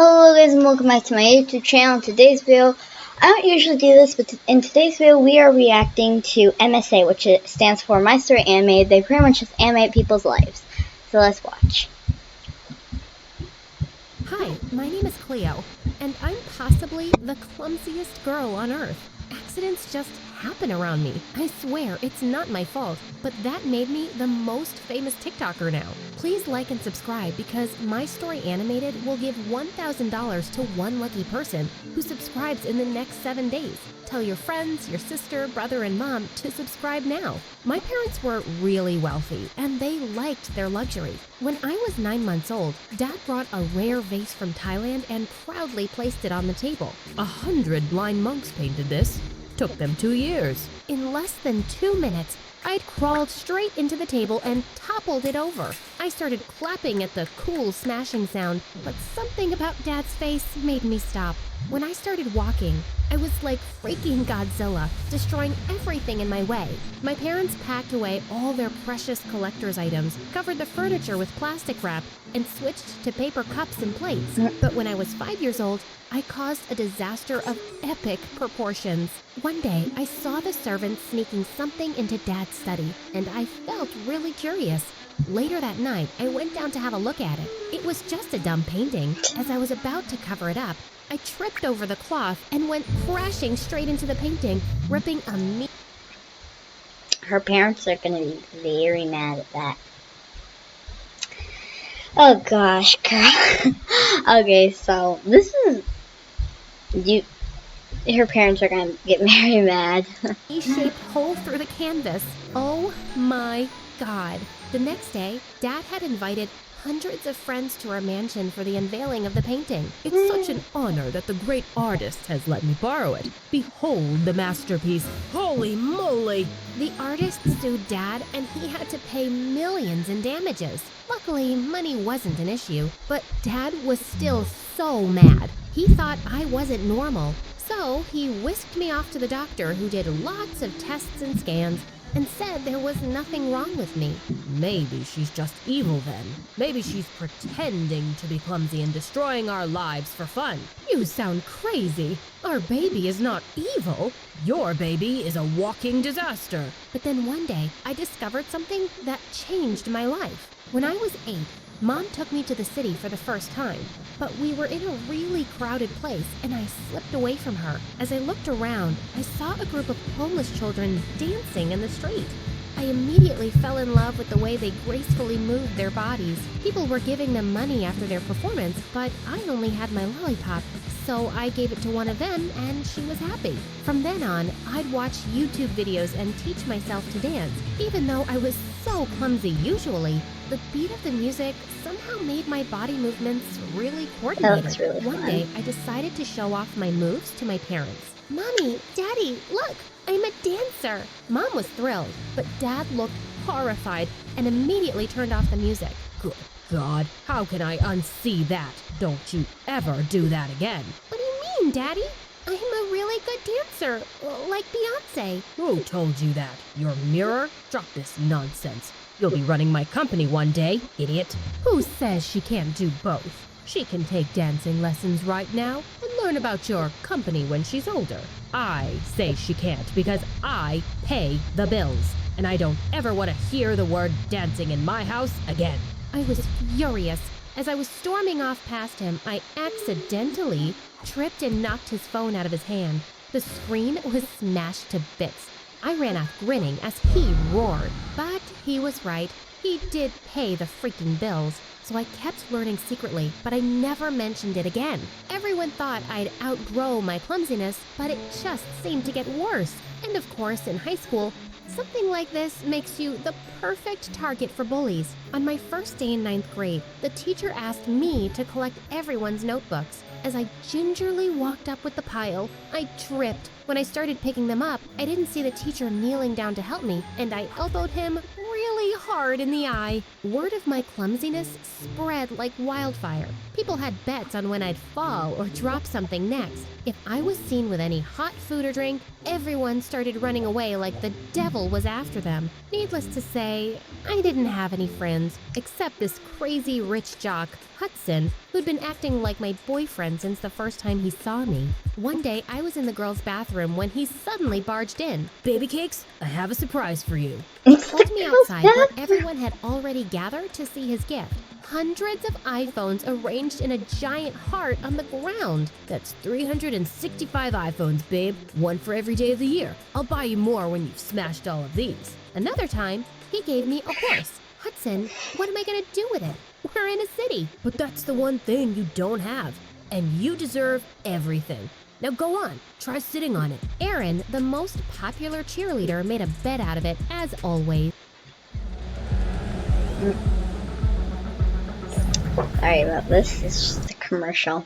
Hello guys and welcome back to my YouTube channel. In today's video, I don't usually do this, but in today's video we are reacting to MSA, which stands for My Story Animated. They pretty much just animate people's lives. So let's watch. Hi, my name is Cleo, and I'm possibly the clumsiest girl on Earth. Accidents just happen around me. I swear, it's not my fault, but that made me the most famous TikToker now. Please like and subscribe because My Story Animated will give $1,000 to one lucky person who subscribes in the next 7 days. Tell your friends, your sister, brother, and mom to subscribe now. My parents were really wealthy, and they liked their luxury. When I was 9 months old, Dad brought a rare vase from Thailand and proudly placed it on the table. 100 blind monks painted this. Took them 2 years. In less than 2 minutes, I'd crawled straight into the table and toppled it over. I started clapping at the cool smashing sound, but something about Dad's face made me stop. When I started walking, I was like freaking Godzilla, destroying everything in my way. My parents packed away all their precious collector's items, covered the furniture with plastic wrap, and switched to paper cups and plates. But when I was 5 years old, I caused a disaster of epic proportions. One day, I saw the servants sneaking something into Dad's study, and I felt really curious. Later that night, I went down to have a look at it. It was just a dumb painting. As I was about to cover it up, I tripped over the cloth and went crashing straight into the painting, ripping a Her parents are going to be very mad at that. Oh gosh, girl. Okay, so this is... Her parents are going to get very mad. E-shaped hole through the canvas. Oh my God. The next day, Dad had invited hundreds of friends to our mansion for the unveiling of the painting. It's such an honor that the great artist has let me borrow it. Behold the masterpiece. Holy moly! The artist sued Dad, and he had to pay millions in damages. Luckily, money wasn't an issue, but Dad was still so mad. He thought I wasn't normal, so he whisked me off to the doctor, who did lots of tests and scans and said there was nothing wrong with me. Maybe she's just evil then. Maybe she's pretending to be clumsy and destroying our lives for fun. You sound crazy. Our baby is not evil. Your baby is a walking disaster. But then one day, I discovered something that changed my life. When I was 8, Mom took me to the city for the first time, but we were in a really crowded place and I slipped away from her. As I looked around, I saw a group of homeless children dancing in the street. I immediately fell in love with the way they gracefully moved their bodies. People were giving them money after their performance, but I only had my lollipop, so I gave it to one of them and she was happy. From then on, I'd watch YouTube videos and teach myself to dance. Even though I was so clumsy usually, the beat of the music somehow made my body movements really coordinated. That looks really fun. One day, I decided to show off my moves to my parents. Mommy, Daddy, look, I'm a dancer. Mom was thrilled, but Dad looked horrified and immediately turned off the music. Good God, how can I unsee that? Don't you ever do that again. What do you mean, Daddy? I'm a really good dancer, like Beyonce. Who told you that? Your mirror? Drop this nonsense. You'll be running my company one day, idiot. Who says she can't do both? She can take dancing lessons right now and learn about your company when she's older. I say she can't because I pay the bills, and I don't ever want to hear the word dancing in my house again. I was furious. As I was storming off past him, I accidentally tripped and knocked his phone out of his hand. The screen was smashed to bits. I ran off grinning as he roared. But he was right. He did pay the freaking bills. So I kept learning secretly, but I never mentioned it again. Everyone thought I'd outgrow my clumsiness, but it just seemed to get worse. And of course, in high school, something like this makes you the perfect target for bullies. On my first day in 9th grade, the teacher asked me to collect everyone's notebooks. As I gingerly walked up with the pile, I tripped. When I started picking them up, I didn't see the teacher kneeling down to help me, and I elbowed him really hard in the eye. Word of my clumsiness spread like wildfire. People had bets on when I'd fall or drop something next. If I was seen with any hot food or drink, everyone started running away like the devil was after them. Needless to say, I didn't have any friends, except this crazy rich jock Hudson, who'd been acting like my boyfriend since the first time he saw me. One day, I was in the girls' bathroom when he suddenly barged in. Baby cakes, I have a surprise for you. He pulled me outside where everyone had already gathered to see his gift. Hundreds of iPhones arranged in a giant heart on the ground. That's 365 iPhones, babe. One for every day of the year. I'll buy you more when you've smashed all of these. Another time, he gave me a horse. Hudson, what am I gonna do with it? We're in a city. But that's the one thing you don't have. And you deserve everything. Now go on, try sitting on it. Aaron, the most popular cheerleader, made a bed out of it, as always. Sorry about this. It's just a commercial.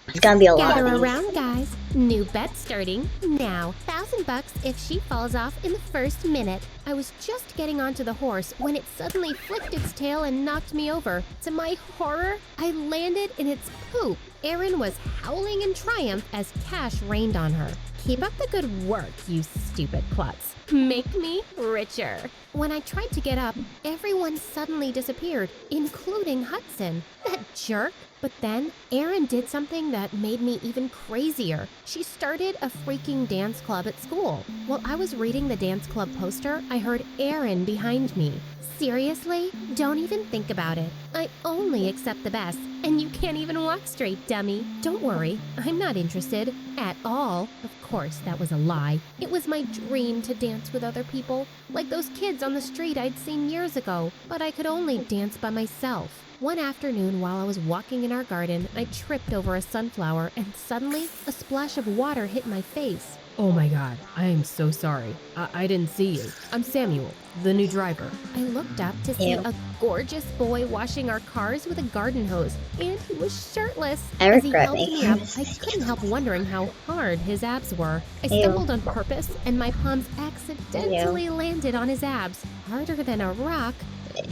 It's gonna be a lot Gather of these. around, guys. New bet starting now. $1,000 if she falls off in the first minute. I was just getting onto the horse when it suddenly flicked its tail and knocked me over. To my horror, I landed in its poop. Erin was howling in triumph as cash rained on her. Keep up the good work, you stupid klutz. Make me richer. When I tried to get up, everyone suddenly disappeared, including Hudson. That jerk. But then, Erin did something that made me even crazier. She started a freaking dance club at school. While I was reading the dance club poster, I heard Erin behind me. Seriously? Don't even think about it. I only accept the best, and you can't even walk straight, dummy. Don't worry, I'm not interested at all. Of course, that was a lie. It was my dream to dance with other people, like those kids on the street I'd seen years ago, but I could only dance by myself. One afternoon while I was walking in our garden, I tripped over a sunflower and suddenly a splash of water hit my face. Oh my god, I am so sorry. I didn't see you. I'm Samuel, the new driver. I looked up to see Ew. a gorgeous boy washing our cars with a garden hose, and he was shirtless. I As he regret helped me making up, this I mistake. couldn't help wondering how hard his abs were. I Ew. stumbled on purpose, and my palms accidentally landed on his abs, harder than a rock.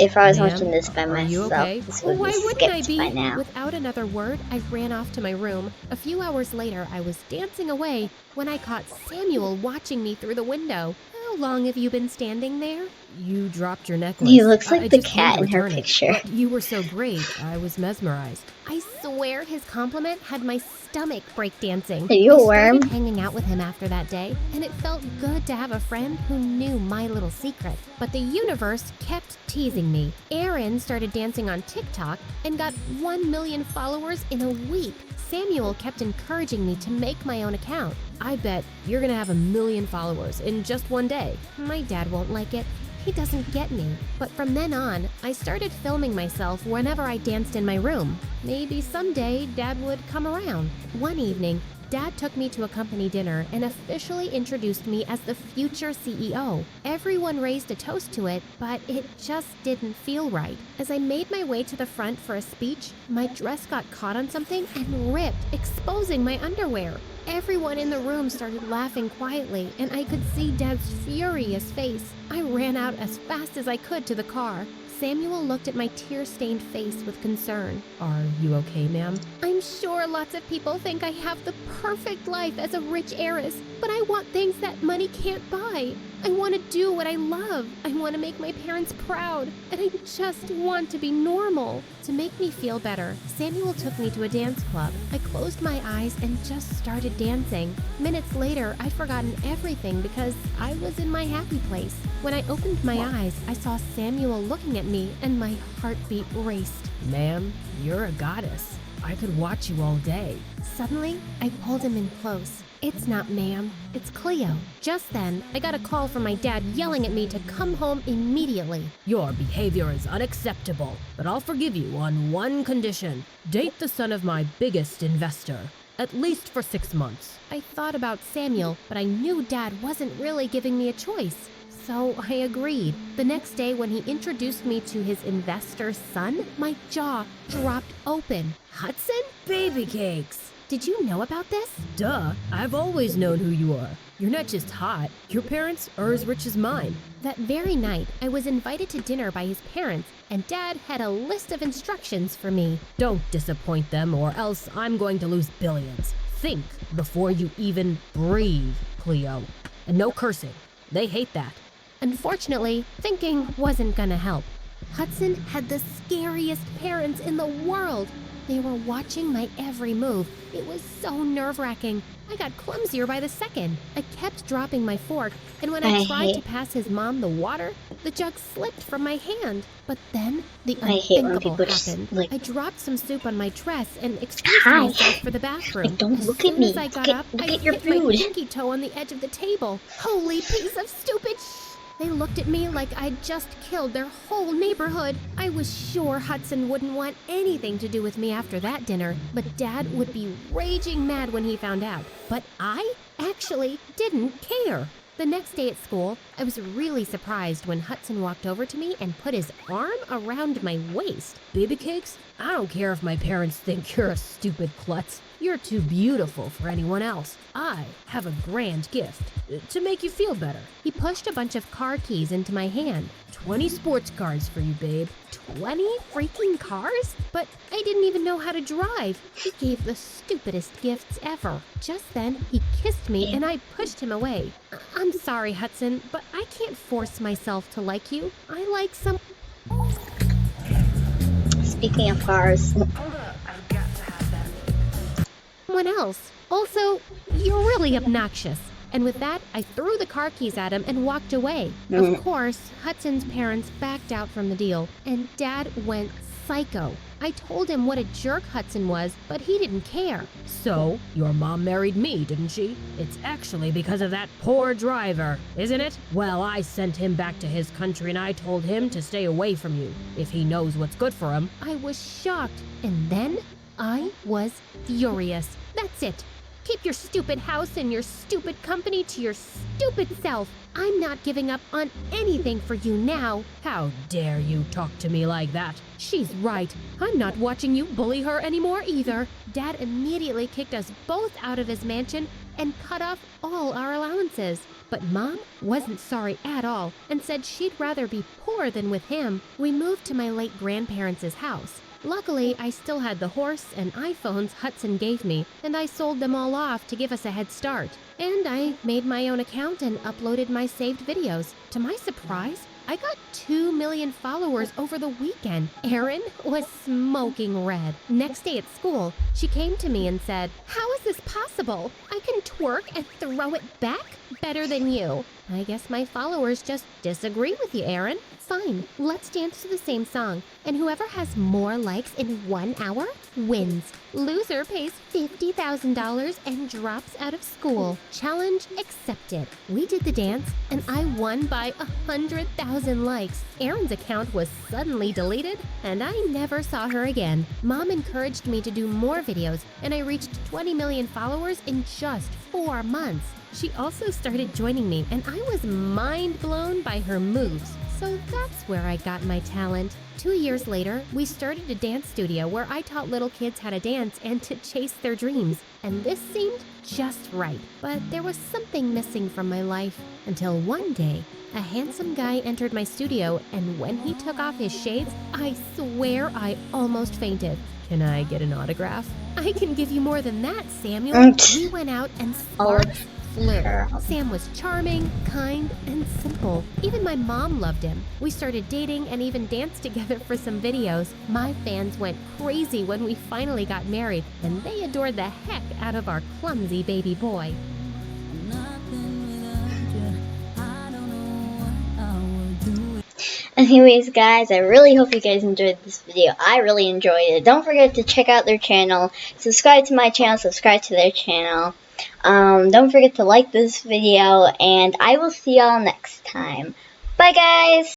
If I was Ma'am, watching this by are you myself, okay? this would Why be wouldn't I skipped be? by now. Without another word, I ran off to my room. A few hours later, I was dancing away when I caught Samuel watching me through the window. How long have you been standing there? You dropped your necklace. He looks like I the just came to cat in her return it. picture. But you were so great, I was mesmerized. I swear his compliment had my stomach breakdancing. Are you a I worm? started hanging out with him after that day, and it felt good to have a friend who knew my little secret. But the universe kept teasing me. Erin started dancing on TikTok and got 1 million followers in a week. Samuel kept encouraging me to make my own account. I bet you're gonna have 1 million followers in just one day. My dad won't like it. He doesn't get me. But from then on, I started filming myself whenever I danced in my room. Maybe someday Dad would come around. One evening, Dad took me to a company dinner and officially introduced me as the future CEO. Everyone raised a toast to it, but it just didn't feel right. As I made my way to the front for a speech, my dress got caught on something and ripped, exposing my underwear. Everyone in the room started laughing quietly, and I could see Dad's furious face. I ran out as fast as I could to the car. Samuel looked at my tear-stained face with concern. Are you okay, ma'am? I'm sure lots of people think I have the perfect life as a rich heiress, but I want things that money can't buy. I want to do what I love. I want to make my parents proud, and I just want to be normal. To make me feel better, Samuel took me to a dance club. I closed my eyes and just started dancing. Minutes later, I'd forgotten everything because I was in my happy place. When I opened my eyes, I saw Samuel looking at me, and my heartbeat raced. Ma'am, you're a goddess. I could watch you all day. Suddenly, I pulled him in close. It's not ma'am, it's Cleo. Just then, I got a call from my dad yelling at me to come home immediately. Your behavior is unacceptable, but I'll forgive you on one condition. Date the son of my biggest investor, at least for 6 months. I thought about Samuel, but I knew Dad wasn't really giving me a choice. So I agreed. The next day when he introduced me to his investor's son, my jaw dropped open. Hudson? Baby cakes. Did you know about this? Duh, I've always known who you are. You're not just hot, your parents are as rich as mine. That very night, I was invited to dinner by his parents, and Dad had a list of instructions for me. Don't disappoint them or else I'm going to lose billions. Think before you even breathe, Cleo. And no cursing. They hate that. Unfortunately, thinking wasn't gonna help. Hudson had the scariest parents in the world. They were watching my every move. It was so nerve-wracking. I got clumsier by the second. I kept dropping my fork, and when I tried to pass his mom the water, the jug slipped from my hand. But then the unthinkable happened. Like, I dropped some soup on my dress and excused myself for the bathroom. Like, don't look as at me. As I got up, I hit my pinky toe on the edge of the table. Holy piece of stupid They looked at me like I'd just killed their whole neighborhood. I was sure Hudson wouldn't want anything to do with me after that dinner, but Dad would be raging mad when he found out. But I actually didn't care. The next day at school, I was really surprised when Hudson walked over to me and put his arm around my waist. Baby cakes? I don't care if my parents think you're a stupid klutz. You're too beautiful for anyone else. I have a grand gift to make you feel better. He pushed a bunch of car keys into my hand. 20 sports cars for you, babe. 20 freaking cars? But I didn't even know how to drive. He gave the stupidest gifts ever. Just then, he kissed me and I pushed him away. I'm sorry, Hudson, but I can't force myself to like you. I like some... Speaking of cars. Someone else. Also, you're really obnoxious. And with that, I threw the car keys at him and walked away. Of course, Hudson's parents backed out from the deal, and Dad went psycho. I told him what a jerk Hudson was, but he didn't care. So, your mom married me, didn't she? It's actually because of that poor driver, isn't it? Well, I sent him back to his country and I told him to stay away from you, if he knows what's good for him. I was shocked, and then I was furious. That's it. Keep your stupid house and your stupid company to your stupid self. I'm not giving up on anything for you now. How dare you talk to me like that? She's right. I'm not watching you bully her anymore either. Dad immediately kicked us both out of his mansion and cut off all our allowances. But Mom wasn't sorry at all and said she'd rather be poor than with him. We moved to my late grandparents' house. Luckily, I still had the horse and iPhones Hudson gave me, and I sold them all off to give us a head start. And I made my own account and uploaded my saved videos. To my surprise, I got 2 million followers over the weekend. Erin was smoking red. Next day at school, she came to me and said, "How is this possible? I can twerk and throw it back better than you." I guess my followers just disagree with you, Erin. Fine, let's dance to the same song, and whoever has more likes in 1 hour wins. Loser pays $50,000 and drops out of school. Challenge accepted. We did the dance, and I won by 100,000 likes. Erin's account was suddenly deleted, and I never saw her again. Mom encouraged me to do more videos, and I reached 20 million followers in just 4 months. She also started joining me, and I was mind blown by her moves. So that's where I got my talent. 2 years later, we started a dance studio where I taught little kids how to dance and to chase their dreams. And this seemed just right. But there was something missing from my life until one day, a handsome guy entered my studio, and when he took off his shades, I swear I almost fainted. Can I get an autograph? I can give you more than that, Samuel. We went out and sparks flew. Sam was charming, kind, and simple. Even my mom loved him. We started dating and even danced together for some videos. My fans went crazy when we finally got married, and they adored the heck out of our clumsy baby boy. Anyways, guys, I really hope you guys enjoyed this video. I really enjoyed it. Don't forget to check out their channel. Subscribe to my channel. Subscribe to their channel. Don't forget to like this video. And I will see y'all next time. Bye, guys.